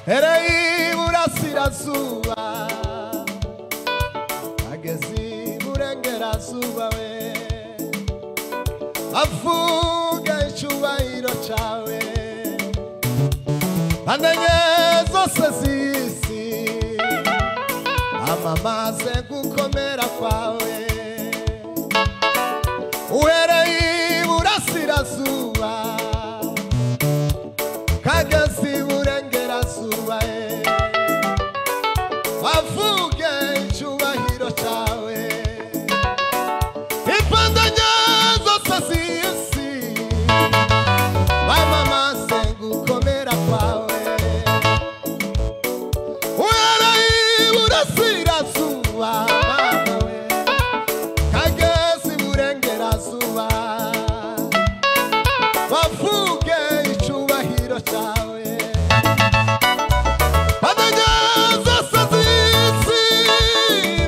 hereye iburasirazuba ageze iburengerazuba we avuga icyubahiro cyawe amenye zose z'isi amamaze gukomera kwawe uhereye iburasirazuba kageze iburengerazuba avuge icyubahiro cyawe impande zose z'isi bamamaze gukomera kwawe uhereye iburasirazuba kageze iburengerazuba bavuge icyubahiro cyawe amenye zose z'isi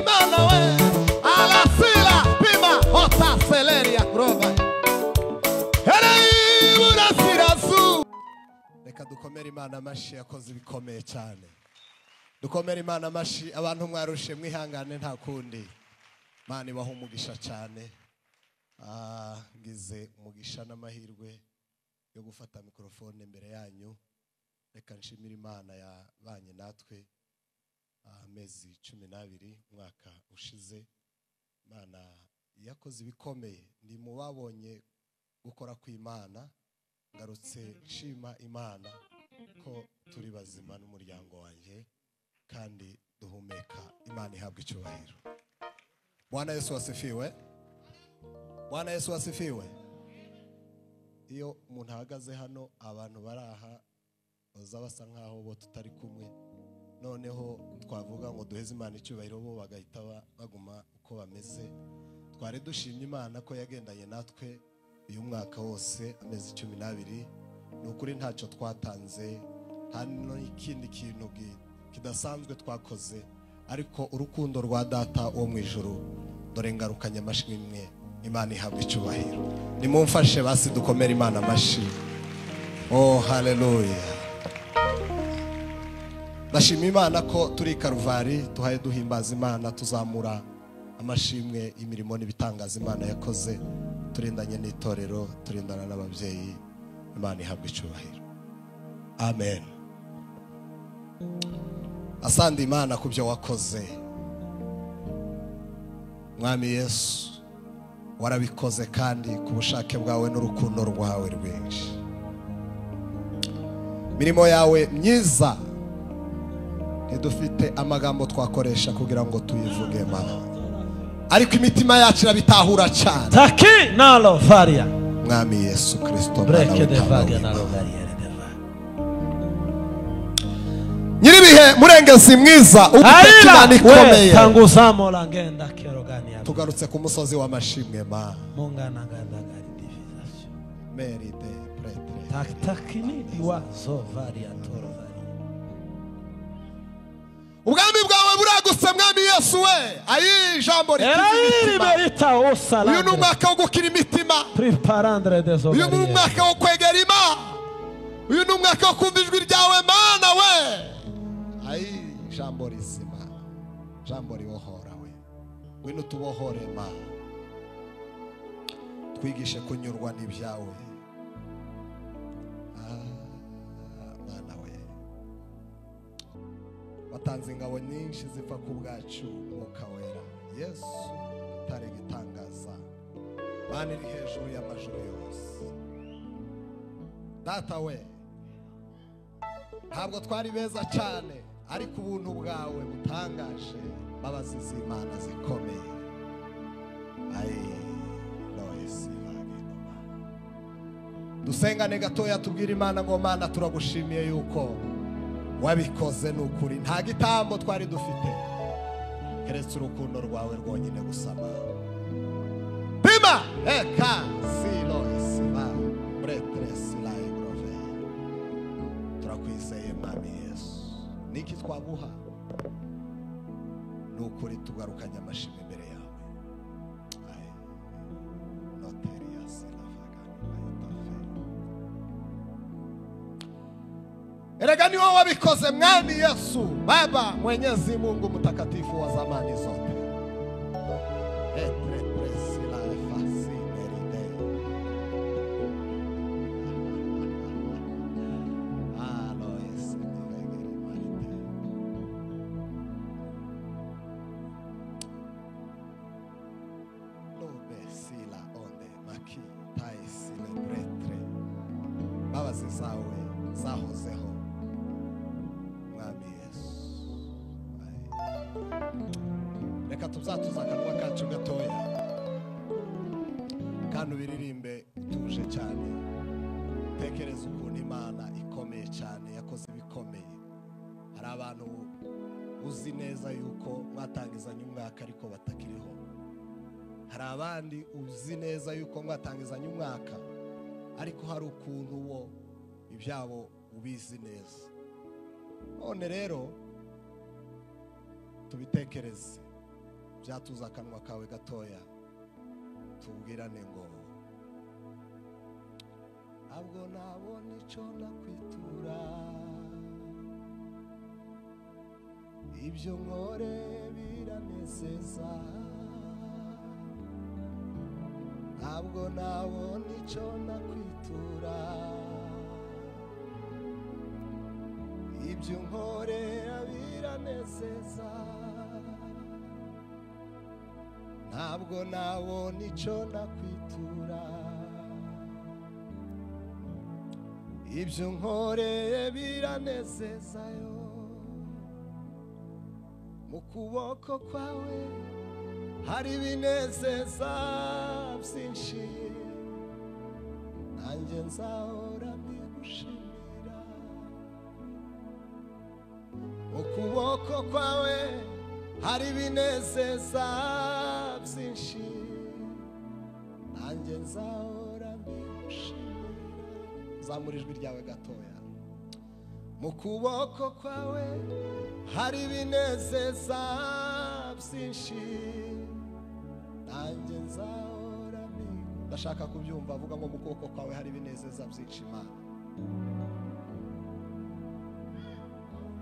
mana we alasila pima hota seleria grova hereye iburasirazuba. Reka dukomere Imana amashyi yakoze ibikomeye cyane. Dukomere Imana amashyi abantu mwarushe mwihangane nta kundi. Imana ibaha umugisha cyane. Ngize umugisha n'amahirwe yo gufata mikrofone imbere yanyu. Reka nshimire Imana yabanye natwe amezi 12 umwaka ushize. Imana yakoze ibikomeye ndi mu babonye gukora kw'Imana. Ngarutse nshima Imana ko turi bazima n'umuryango wanjye kandi duhumeka. Imana ihabwe icyubahiro. Bwana Yesu asifiwe. Bwana Yesu asifiwe. Iyo umuntu ahagaze hano abantu baraha baza basa nkaho bo tutari kumwe, noneho twavuga ngo duheze Imana icyubahiro bo bagahita baguma uko bameze. Twari dushimye Imana ko yagendanye natwe uyu mwaka wose amezi 12. Nukuri ntacyo twatanze hano ikindi kintu kidasanzwe twakoze, ariko urukundo rwa data wo mu ijuru dore ngarukanye amashyi imwe. Imana ihabwe icyubahiro. Nimumfashe basi dukomere Imana amashyi. Oh haleluya. Ndashima Imana ko turi Karuvari tuhaye duhimbaza Imana tuzamura amashimwe imirimo n'ibitangaza Imana yakoze, turindanye n'itorero, turindana n'ababyeyi. Imana ihabwe icyubahiro. Amen. Asante Imana kubyo wakoze. Mwami Yesu warabikoze kandi ku bushake bwawe n'urukundo rwawe rwinshi. Mirimo yawe myiza ntidufite amagambo twakoresha kugira ngo tuyivuge Mana, ariko imitima yacu irabitahura cyane. Taki nalo faria. Mwami Yesu Kristo Breke de vaga nalo varia de va. Nyiribihe murengezi mwiza ubutekimana ikomeye. Tanguzamo langenda kirogania. Tugarutse ku musozi w'amashimwe Mana. Mungana ganda gari divisation. Meri de pretre. Taktakini diwa zo varia toro varia. Ubwami bwawe buragutse Mwami Yesu we. Ayi jambo rikiza imitima. Uyu ni umwaka wo gukira imitima. Preparandre des uyu ni umwaka wo kwegera Imana. Uyu ni umwaka wo kumva ijwi ryawe Mana we. Ayi jambo rizima, jambo ribohora we. Wino tubohore Mana, twigishe kunyurwa n'ibyawe. Mana we, watanze ingabo nyinshi zipfa ku bwacu Mwuka wera. Yesu utari gitangaza, Mana iri hejuru y'amajuru yose. Data we, ntabwo twari beza cyane, ariko ubuntu bwawe butangaje, babazi z'Imana zikomeye. Ayi Loisi baginoma. Dusengane gatoya tubwire Imana ngo Mana turagushimiye yuko wabikoze n'ukuri. Nta gitambo twari dufite keretse urukundo rwawe rwonyine gusama. Pima eka silo isiba bretres la igrove. Turakwizeye Mwami Yesu. Niki twaguha n'ukuri tugarukanye amashimwe imbere yawe. Aye noteria sila faga. Erega ni wewe wabikoze mwami Yesu. Baba Mwenyezi Mungu mtakatifu wa zamani zote. Babazi zawe zahozeho mwami Yesu. Reka tuzatuza akanwa kacu gatoya kandi ubiririmbe utuje cyane. Tekereza ukuntu Imana ikomeye cyane yakoze ibikomeye. Hari abantu uzi neza yuko mwatangizanye umwaka ariko batakiriho. Hari abandi uzi neza yuko mwatangizanye umwaka ariko hari ukuntu wo ibyabo ubizi neza. None rero tubitekereze, byatuza akanwa kawe gatoya tubwirane ngo ntabwo nabona icyo nakwitura, ibyo nkore biranezeza. Ntabwo nabona icyo nakwitura, ibyo nkorera biranezeza. Ntabwo nabona icyo nakwitura, ibyo nkorera biranezeza. Yo mu kuboko kwawe hari ibinezeza byinshi, nanjye nzahora mbigushimira. Mu kuboko kwawe hari ibinezeza byinshi, nanjye nzahora mbigushimira. Zamura ijwi ryawe gatoya. Mu kuboko kwawe hari ibinezeza byinshi, nanjye nzahora mbigushimira. Ndashaka kubyumva, avuga ngo mu kuboko kwawe hari ibinezeza byinshi Imana.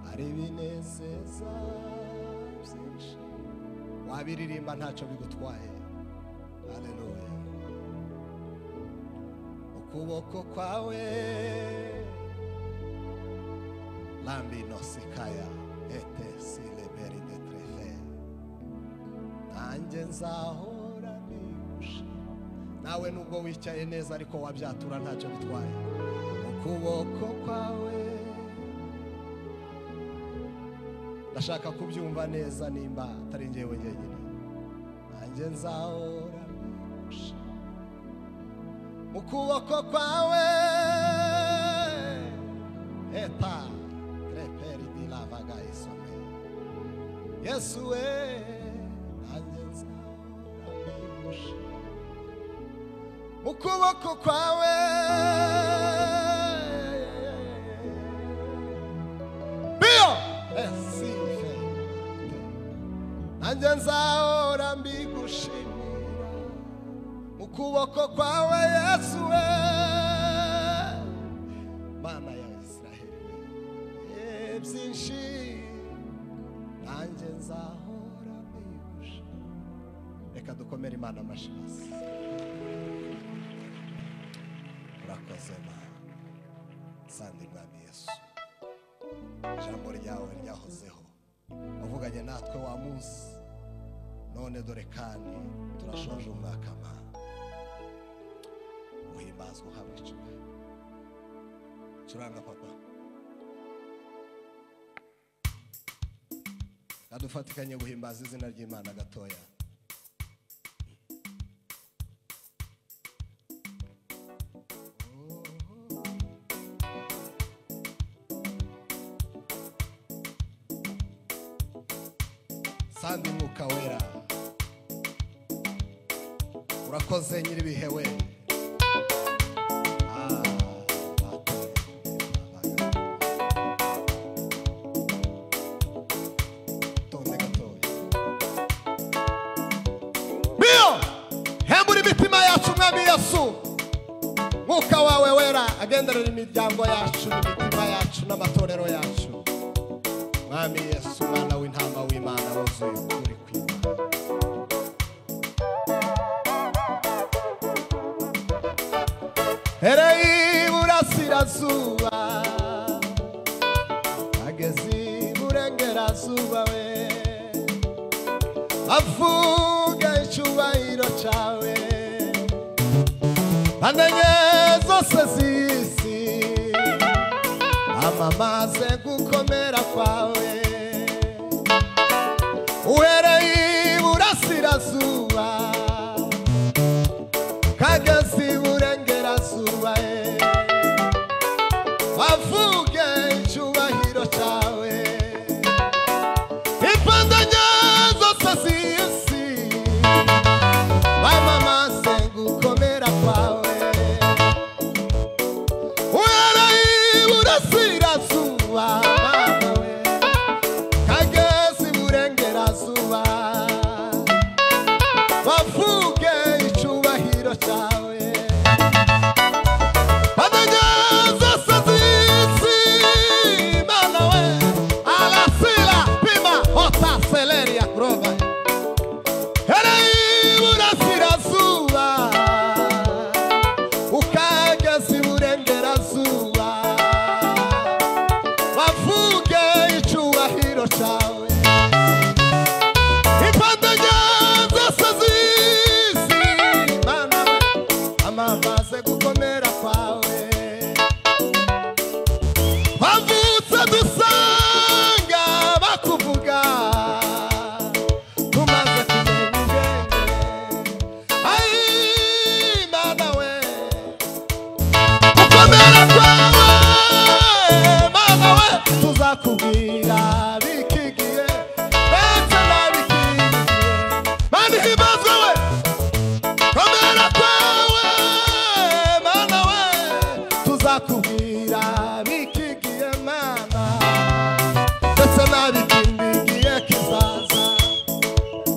Hari ibinezeza byinshi. Wabiririmba ntacyo bigutwaye. Haleluya. Ukuboko kwawe lambi nosikaya ete sileberi de trefe, nanjye nzahora mbigushimira. Nawe nubwo wicaye neza ariko wabyatura ntacyo bitwaye. Ukuboko kwawe ndashaka kubyumva neza, nimba atari njyewe njyenyine. Nanjye nzahora mbigushimira. Mu kuboko kwawe eta treperi di lavaga isome Yesu we, nanjye nzahora mbigushimira. Mu kuboko kwawe bio esife, nanjye nzahora mbigushimira. Mu kuboko kwawe Yesu we, Mana ya Israheli we, byinshi, nanjye nzahora mbigushimira. Reka dukomere Imana amashyi. Urakoze Mana. Sandi mwami Yesu, ijambo ryawe ryahozeho, wavuganye natwe wa munsi, none dore kandi turashoje umwaka Mana. Uhimbazwe uhabwe icyubahiro. Curanga papa. Kadufatikanye guhimbaza izina ry'Imana gatoya. Sandi Mwuka Wera, urakoze nyiribihe we. Hembura imitima yacu mwami Yesu, Mwuka wawe wera agenderera imiryango yacu n'imitima yacu n'amatorero yacu. Mwami Yesu mwana w'intama w'Imana wuzuye ukuri kw'Imana. Hereye iburasirazuba ageze iburengerazuba we avuga icyubahiro cyawe banenye zose z'isi amamaze gukomera kwawe uhereye iburasirazuba kageze iburengerazuba avuge icyubahiro cyawe impandanye zose z'isi bamamaze gukomera kwawe uhereye iburasirazuba kageze iburengerazuba bavuge icyubahiro cyawe impandanye zose z'isi Mana we alasila pima hota celeria prova hereye iburasirazuba ukageze iburengerazuba bavuge icyubahiro cyawe impandanye zose z'isi Mana we amamaze gukomera kwawe wavutse dusanga bakuvuga tumaze kumenya ubwenge ayi Mana we gukomera kwawe Mana we tuzakubwira bikigiye ndetse nabikigiye Mana ihimazwe we komera kwawe Mana we tuzakubwira bikigiye Mana ndetse nabikindigiye kizaza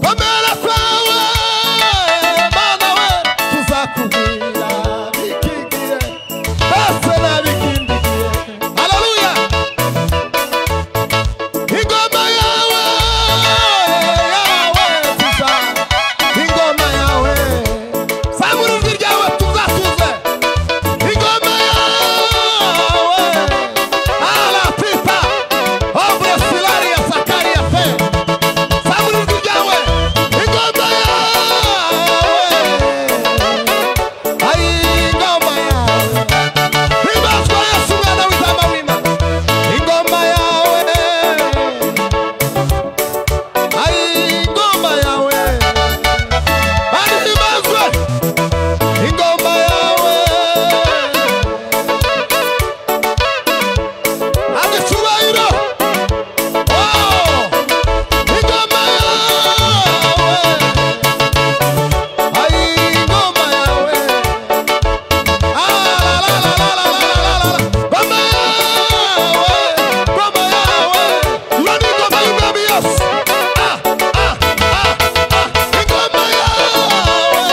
komera kwawe Mana we tuzakubwira bikigiye ndetse nabikindigiye haleluya ingoma yawe tuza ingoma yawe samura ijwi ryawe tuzatuze ingoma yawe ala pita obre silaria sakaria fe samura ijwi ryawe ingoma yawe ai ingoma yawe ribazwa Yesu mwana w'intama w'Imana ingoma yawe ai ingoma yawe bari ribazwe ingoma yawe agicyubahiro ingoma yawe ai ingoma yawe ngoma yawe loni ngoma y'umwami Yesu ingoma yawe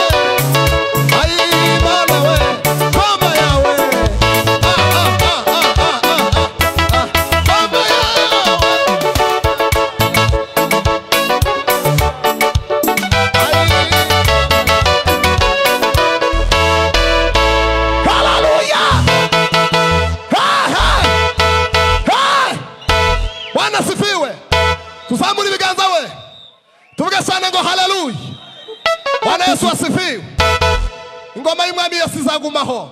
ai Mana we ngoma yawe ngoma haleluya Bwana sifiwe tuzamura ibiganza we tuvuge cyane ngo haleluya Bwana Yesu asifiwe ingoma y'umwami Yesu izagumaho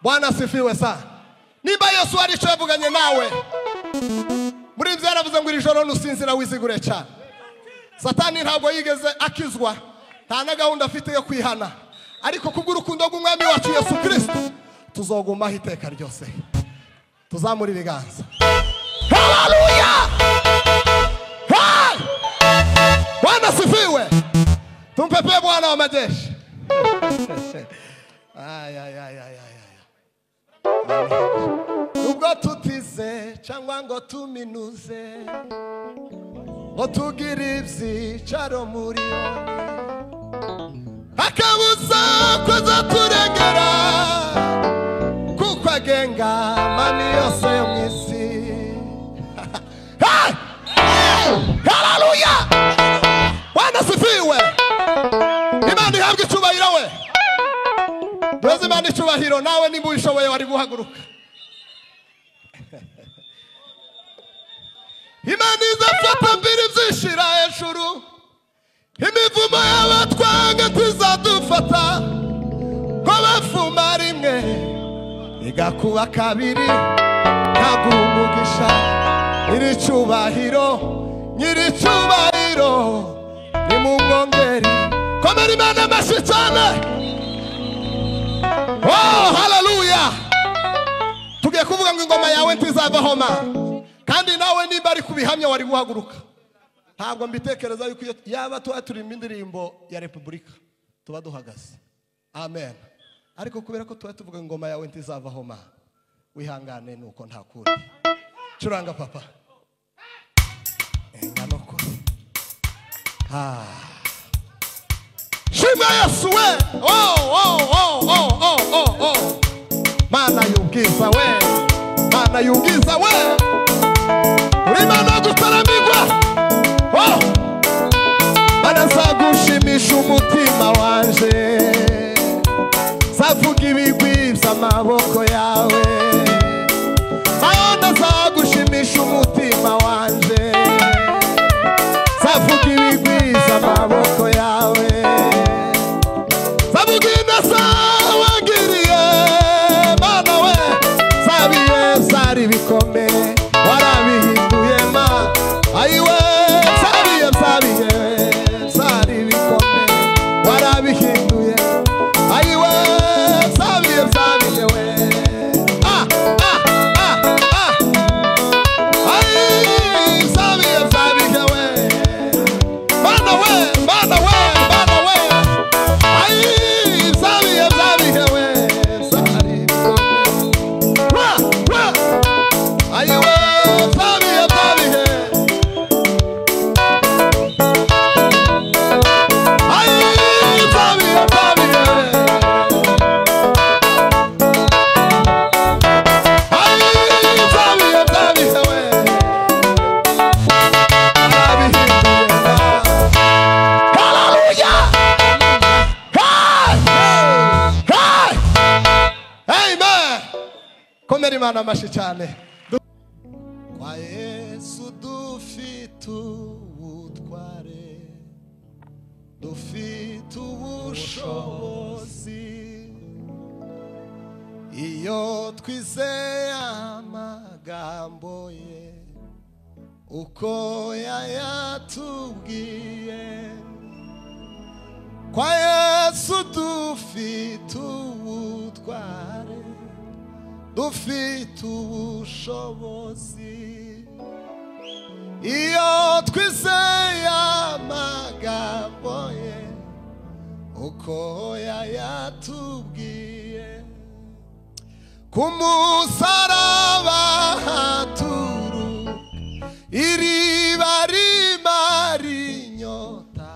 Bwana asifiwe sana nimba Yesu ari cyo yavuganye nawe muri ibyo yaravuze ngo iri joro nusinzira wizigure cyane Satani ntabwo yigeze akizwa nta na gahunda afite yo kwihana ariko kubw'urukundo rw'umwami wacu Yesu Kristo tuzogumaho iteka ryose tuzamura ibiganza haleluya Bwana sifiwe tumpepe Bwana wa majeshi ubwo tutize cyangwa ngo tuminuze ngo tugire ibyicaro muri akabuza kuza turengera agenga mami yose yo mu isi. Haleluya! Bwana sifiwe. Imana ihabwe icyubahiro we. Duheze Imana icyubahiro, nawe nimba ubishoboye wari guhaguruka. Imana izafata mbiri byishira hejuru, imivumo y'abatwanga tuzadufata, ko bafuma rimwe igakuba kabiri, ntaguha umugisha nyiri cyubahiro ni mu mwongeri. Komera Imana amashyi cyane. Oh, haleluya! Tugiye kuvuga ngo ingoma yawe ntizavaho ma, kandi nawe nimba ari kubihamya wari guhaguruka. Ntabwo mbitekereza yuko yaba turirimba indirimbo ya Repubulika tuba duhagaze. Amen. Ariko kubera ko tuba tuvuga ingoma yawe ntizavaho ma, wihangane nuko nta kuri. Curanga papa. Enganoko. Shima Yesu we. Oh. Mana y'ubwiza we. Mana y'ubwiza we. Imana gutarambirwa. Oh. Mana zagushimisha umutima wanje. Zavuga ibigwi by'amaboko yawe. Mana zagushimisha umutima wanje. Zavuga ibigwi by'amaboko yawe. Zavuga ineza wagiriye. Mana we. Zabiye zari bikomeye. Warabihinduye ma. Ayiwe. Zabiye zari bikomeye. Warabihinduye. Ayiwe. Zabiye we. Ayi. Zabiye we. Mana we. Ayi. Zabiye we. Zari bikomeye. Ayiwe. Zabiye. Komera Imana amashyi cyane. Kwa Yesu dufite ubutware, dufite ubushobozi, iyo twizeye amagambo ye uko yayatubwiye. Kwa Yesu dufite ubutware, dufite ubushobozi, iyo twizeye amagambo ye uko yayatubwiye. Ku musaraba haturuka iriba rimara inyota,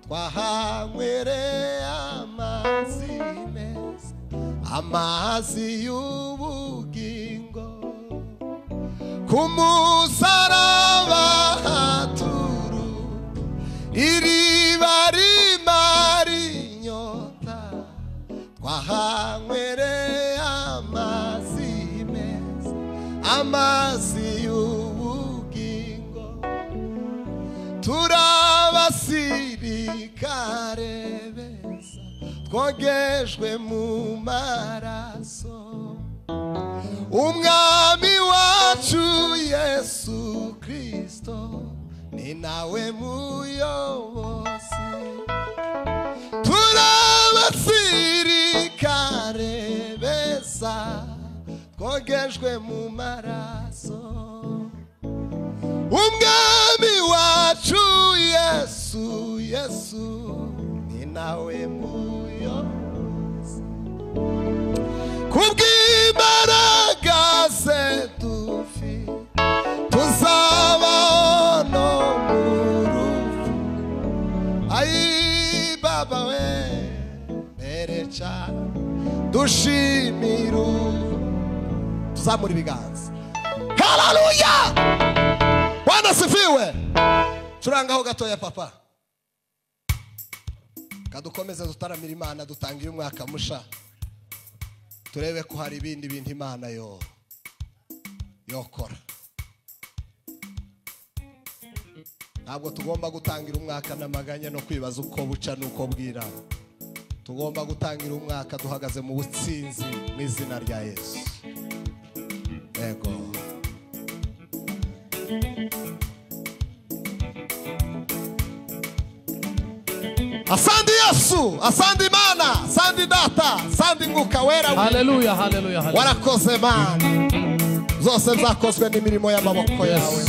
twahanywereye amazi meza, amazi y'ubugingo. Ku musaraba haturuka iriba rimara inyota, twahanywereye amazi meza, amazi y'ubugingo. Turabasirikare beza twogejwe mu maraso, umwami wacu Yesu Kristo ni nawe muyobozi. Turabasirikare beza twogejwe mu maraso, umwami wacu Yesu ni nawe muyobozi. Kubw'imbaraga ze dufite tuzabaho no mu rupfu. Ayi baba we mbere cyane dushimira tuzamura ibiganza. Haleluya! Bwana sifiwe. Turangaho gatoya papa. Kadukomeze dutaramira Imana dutangiye umwaka musha. Turebe ko hari ibindi bintu Imana yokora. Ntabwo tugomba gutangira umwaka n'amaganya no kwibaza uko buca nuko bwira. Tugomba gutangira umwaka duhagaze mu butsinzi mu izina rya Yesu. Yego. Asante Yesu, asante Imana, asante Data, asante Mwuka Wera. Haleluya, haleluya, haleluya. Warakoze Mana. Zose zakozwe n'imirimo y'amaboko yawe.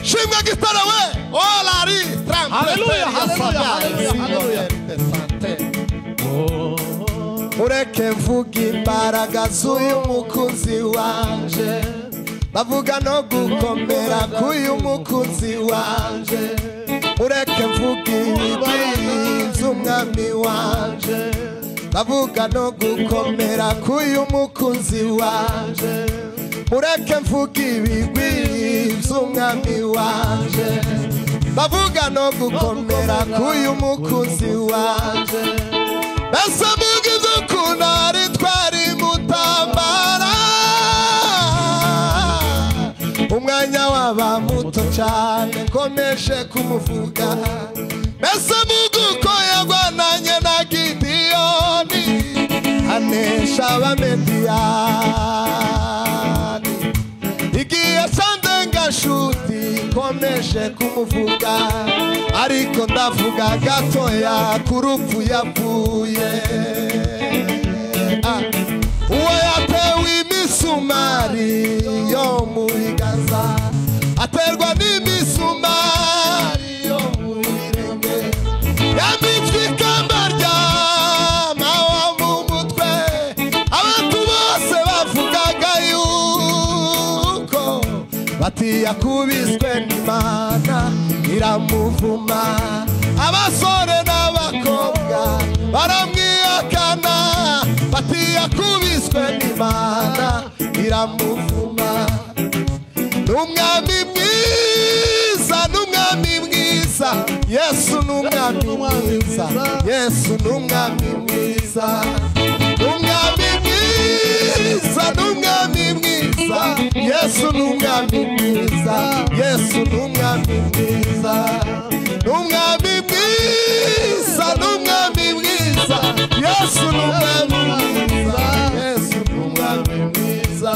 Shimwa gitara we. Olari, Haleluya, haleluya, haleluya, haleluya. Ureke mvuga imbaraga z'uyu mukunzi wanje, bavuga no gukomera k'uyu mukunzi wanje. Ureke mvuga ibigwi by'umwami wanje, bavuga no gukomera k'uyu mukunzi wanje. Ureke mvuga ibigwi by'umwami wanje, bavuga no gukomera k'uyu mukunzi wanje. Bese mugize ukunari twari mutambara, umwanya waba muto cyane nkomeje kumuvuga. Bese muguko yagwananye na Gideyoni anesha abamediyani, igihe sandenga shuti nkomeje kumuvuga. Ariko ndavuga gatoya kurupfu yapfuye, uwo yatewe imisumari yo muri Gaza, aterwa n'imisumari yo mu birenge, yambitswe ikamba ry'amahwa mu mutwe. Abantu bose bavugaga yuko bati yakubiswe n'Imana iramuvuma. Abasore n'abakobwa baramwihakana, bati yakubiswe n'Imana iramuvuma. N'umwami mwiza, n'umwami mwiza, Yesu n'umwami mwiza, Yesu n'umwami mwiza. N'umwami mwiza, n'umwami mwiza, Yesu n'umwami mwiza, Yesu n'umwami mwiza. N'umwami mwiza, n'umwami mwiza, Yesu n'umwami mwiza, Yesu n'umwami mwiza.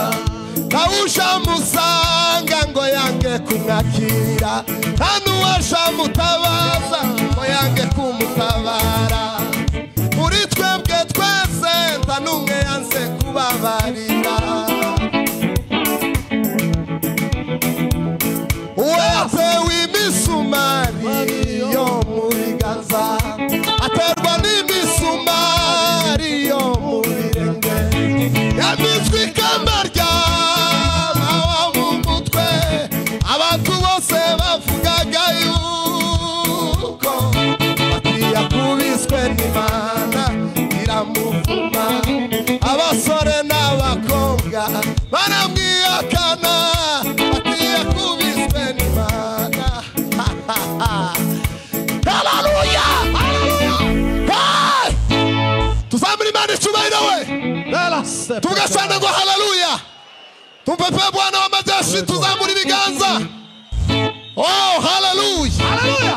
Ntawusha musanga ngo yange kumwakira, nta n'uwasha mutabaza ngo yange kumutabara. Muri twebwe twese nta n'umwe yanze kubabarira. Uwo yatewe imisumari yo muri Gaza, aterwa n'imisumari yo mu birenge, yambitswe ikamba ry'amahwa mu mutwe. Abantu bose bavugaga yuko bati yakubiswe n'Imana iramuvuma. Abasore n'abakobwa baramwihakana, bati yakubiswe n'Imana. Haleluya, haleluya. Tuzamura Imana icyubahiro we. Tugasana ngo haleluya. Tumpepe Bwana wa majeshi, tuzamura ibiganza. Oh haleluya, haleluya.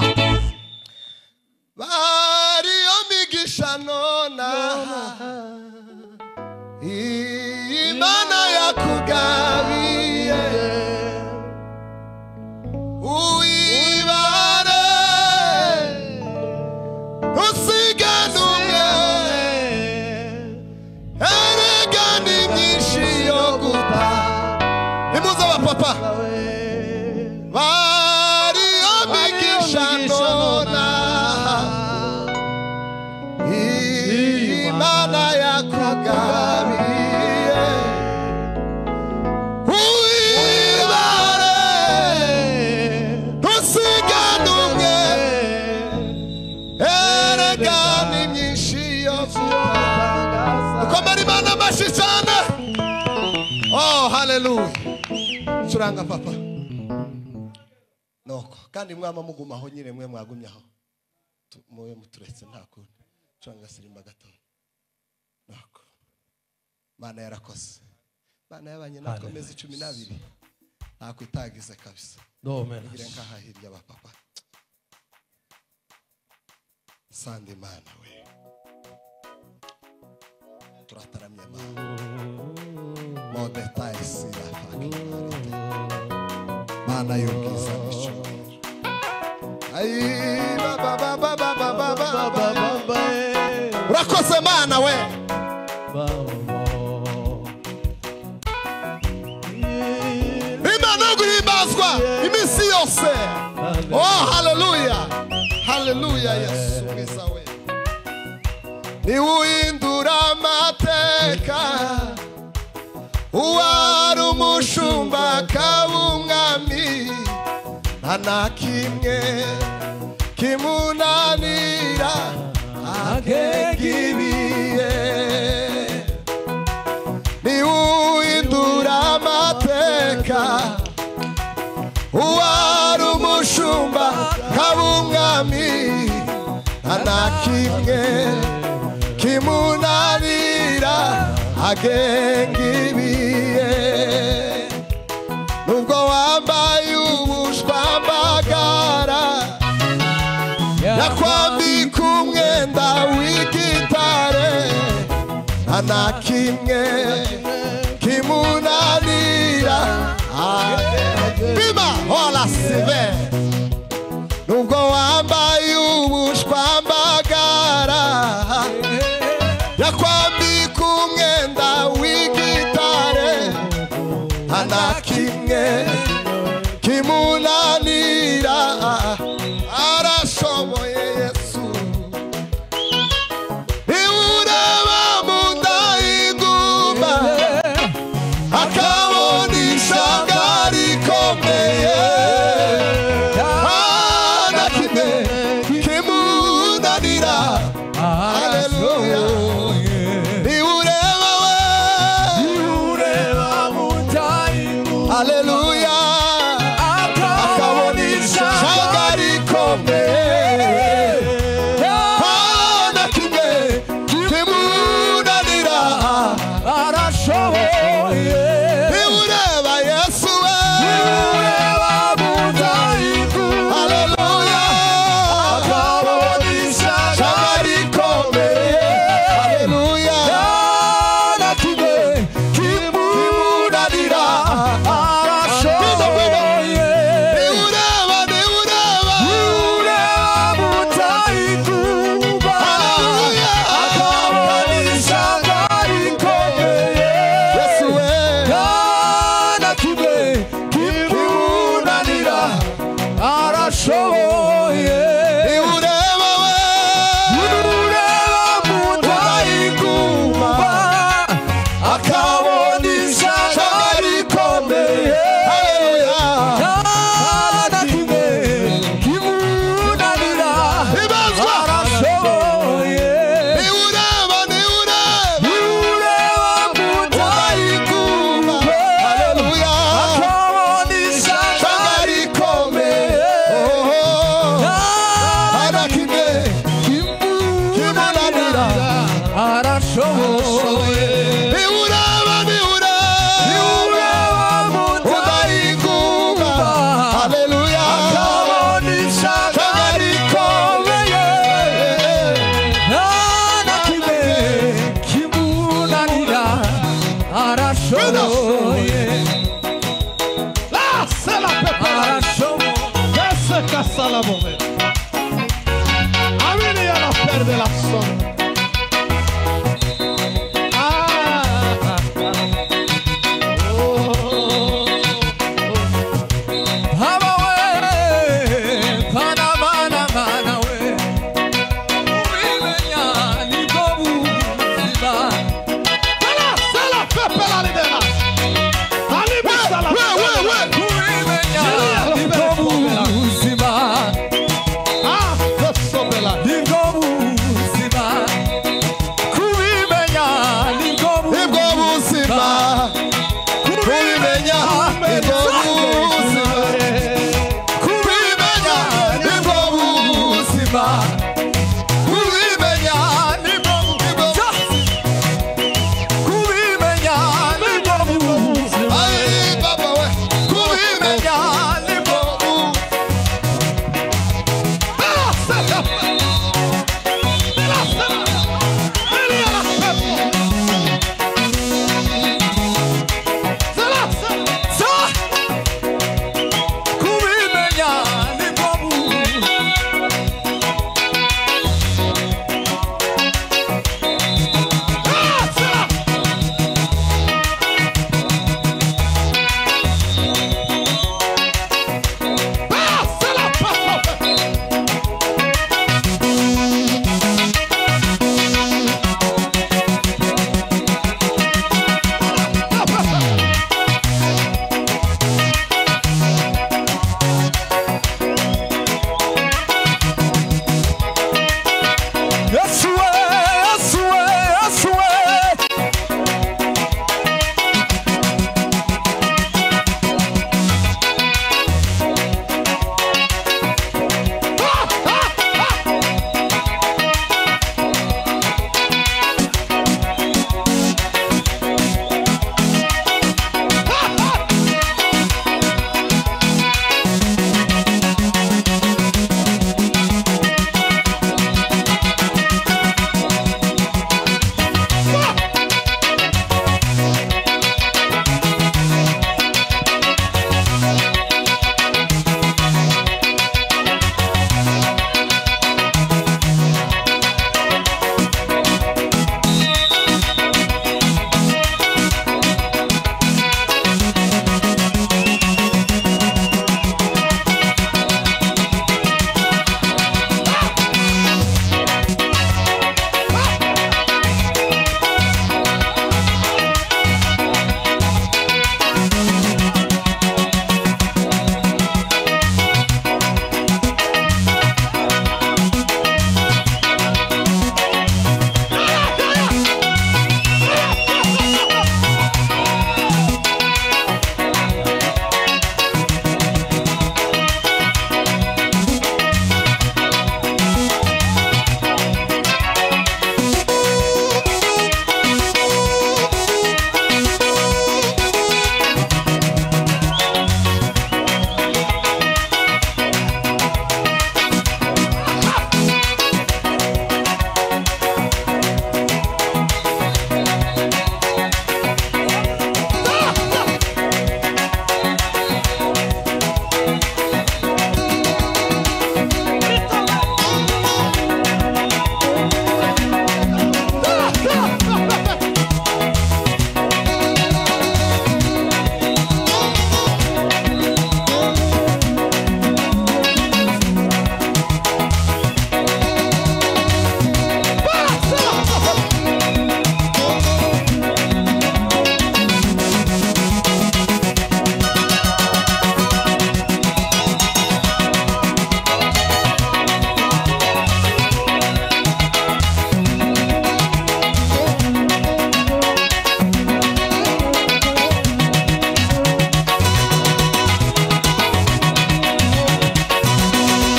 Bariyo migisha nona Imana yakugabiye, uibare usigane umwe, erega ni myinshi yo guta. Nimuze abapapa. Bariyo migisha nona Imana yakugabiye, uibare usigane umwe, imbaraga ni nyinshi yo ukomera Imana amashyi cyane. Oh haleluya. Curanga papa noko kandi mwama mugumaho nyine mwe mwagumyaho muwe muturetse nta kundi. Curanga sirimba gato noko. Mana yarakoze. Mana yabanye natwe amezi 12 ntakwitagize kabisa. Ngire nkaha hirya ba papa. Sande Mana we turataramye Mana modeta esira Mana y'ubwiza n'icubahiro. Ayi baba urakoze Mana we. Imana guhimbazwa iminsi yose. Oh haleluya haleluya. Yesu mwiza we ni uhindura amateka. Uwari umushumba akaba umwami nta na kimwe kimunanira agenga ibihe. Ni uhindura amateka. Uwari umushumba akaba umwami nta na kimwe kimunanira agenga ibihe. Nubwo wambaye ubushwambagara yakwambika umwenda w'igitare nta na kimwe kimunanira bima hola sive. Nubwo wambaye ubushwambagara yakwambika umwenda w'igitare nta na kimwe kimunanira. Arashoboye Yesu. Niureba mu nda y'inguma akabona ishyanga rikomeye nta na kimwe kimunanira. Haleluya. Niureba we haleluya akabona ishyanga rikomeye nta na kimwe kimunanira. Arashoboye. Niureba Yesu we haleluya akabona ishyanga rikomeye haleluya nta na kimwe kimunanira. Arashoboye. Niureba haleluya akabona ishyanga rikomeye Yesu we nta na kimwe kimunanira. Arashoboye. Niureba we mu nda y'inguma akabona ishyanga rikomeye haleluya nta na kimwe kimunanira. Arashoboye. Niureba mu nda y'inguma haleluya akabona ishyanga rikomeye nta na kimwe kimunanira. Arashoboye. Niureba mu nda y'inguma haleluya akabona ishyanga rikomeye nta na kimwe kimunanira. Arashoboye. La c'est la pépère. Arashoboye. Qu'est-ce que ça la mauvaise. Amine ya la père de la sonne.